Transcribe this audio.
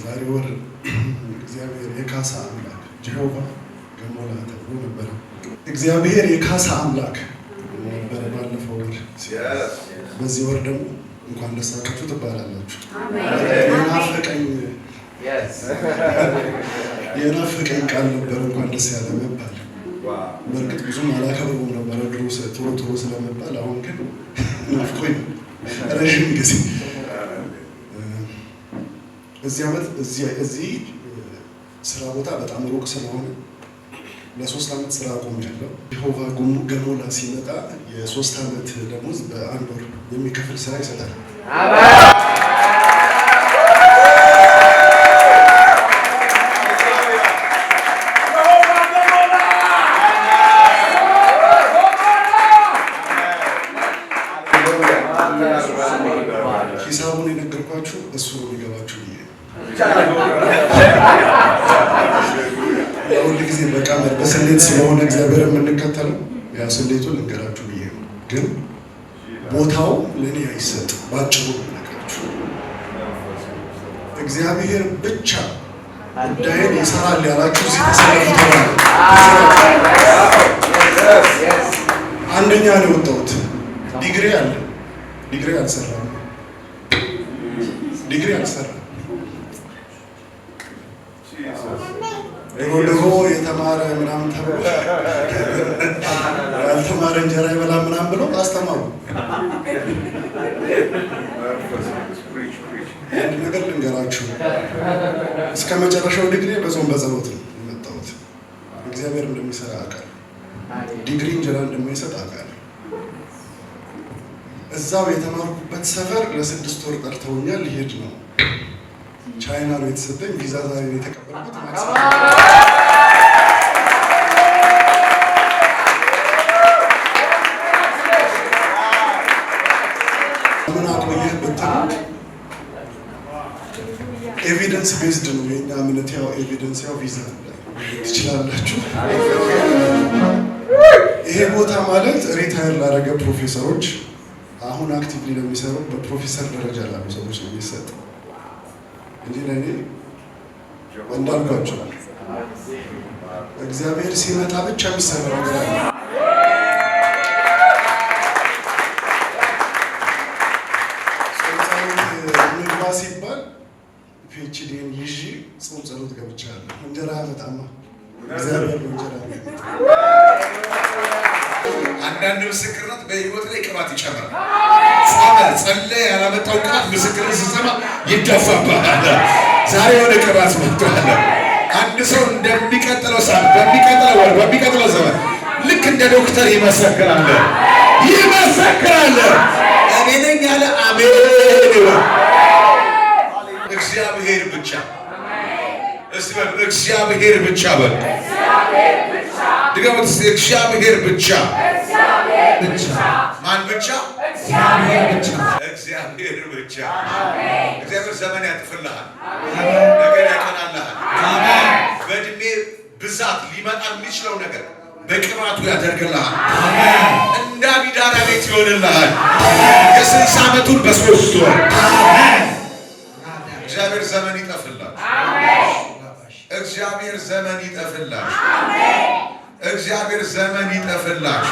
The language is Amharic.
ዛሬ ወር እግዚአብሔር የካሳ አምላክ ጀሆቫ ገሞላ ተብሎ ነበር። እግዚአብሔር የካሳ አምላክ ነበር ባለፈው ወር። በዚህ ወር ደግሞ እንኳን ደስ አላችሁ ትባላላችሁ። የናፈቀኝ ቃል ነበር እንኳን ደስ ያለ መባል። በእርግጥ ብዙም አላከብረውም ነበር ድሮ ቶሎ ስለመባል፣ አሁን ግን ናፍቆኝ ረዥም ጊዜ እዚህ ዓመት እዚህ ስራ ቦታ በጣም ሩቅ ስለሆነ ለ3 ዓመት ስራ ቆሜያለሁ። ጀሆቫ ገሞላ ሲመጣ የ3 ዓመት ደሞዝ በአንድ ወር የሚከፍል ስራ ይሰጣል። ሂሳቡን የነገርኳችሁ እሱ ነው የሚገባችሁ ብዬ ሁል ጊዜ በቀመር በስሌት ስለሆነ እግዚአብሔር የምንከተለው ያ ስሌቱን ልንገራችሁ ብዬ ነው። ግን ቦታው ለእኔ አይሰጥም። ባጭሩ ነገራችሁ እግዚአብሔር ብቻ ጉዳይን ይሰራል ያላችሁ ሲተሰለፉ አንደኛ ነው የወጣሁት። ዲግሪ አልሰራም። ድሮ የተማረ ምናምን ተብሎ ያልተማረ እንጀራ ይበላ ምናምን ብለው አስተማሩ። አንድ ነገር ልንገራችሁ፣ እስከ መጨረሻው ዲግሪ በጾም በጸሎት ነው የመጣሁት። እግዚአብሔር እንደሚሰራ አውቃለሁ። ዲግሪ እንጀራ እንደማይሰጥ አውቃለሁ። እዛው የተማርኩበት ሰፈር ለ6 ወር ጠርተውኛል። ሊሄድ ነው ቻይና ነው የተሰጠኝ ቪዛ። ዛሬ ነው የተቀበልኩት። ምን አቆየህ ብትሉ ኤቪደንስ ቤዝድ ነው የኛ እምነት። ያው ኤቪደንስ ያው ቪዛ ትችላላችሁ። ይሄ ቦታ ማለት ሪታየር ላደረገ ፕሮፌሰሮች፣ አሁን አክቲቭሊ ለሚሰሩ በፕሮፌሰር ደረጃ ላሉ ሰዎች ነው የሚሰጠው እንጂ ለኔ እንዳልኳቸው እግዚአብሔር ሲመጣ ብቻ የሚሰራ ነገር አለ። ምግባ ሲባል ፒኤችዲን ይዤ ጾም ጸሎት ገብቻለሁ። እንጀራ ያመጣማ እግዚአብሔር እንጀራ ያመጣ። አንዳንድ ምስክርነት በህይወት ላይ ቅባት ይጨምራል። ጾመ ጸለየ ያላመጣው ቅባት ምስክርነት ስትሰማ ይደፋብሃል። ዛሬ የሆነ ቅባት መጥቷል። አንድ ሰው እንደሚቀጥለው ሰዓት፣ በሚቀጥለው ወር፣ በሚቀጥለው ዘመን ልክ እንደ ዶክተር ይመሰክራል። እኔ ነኝ ያለ አሜን ይበል። እግዚአብሔር ብቻ እስቲ እግዚአብሔር ብቻ በል። ድገሙት እስቲ እግዚአብሔር ብቻ። ማን ብቻ? እግዚአብሔር ብቻ። እግዚአብሔር ዘመን ያጥፍልሃል፣ ነገር ያቀናልሃል። በእድሜ ብዛት ሊመጣ የሚችለው ነገር በቅባቱ ያደርግልሃል። እንደ አቢዳራ ቤት ይሆንልሃል። የ60 ዓመቱን በ3 ወር እግዚአብሔር ዘመን ይጠፍላል። እግዚአብሔር ዘመን ይጠፍላል።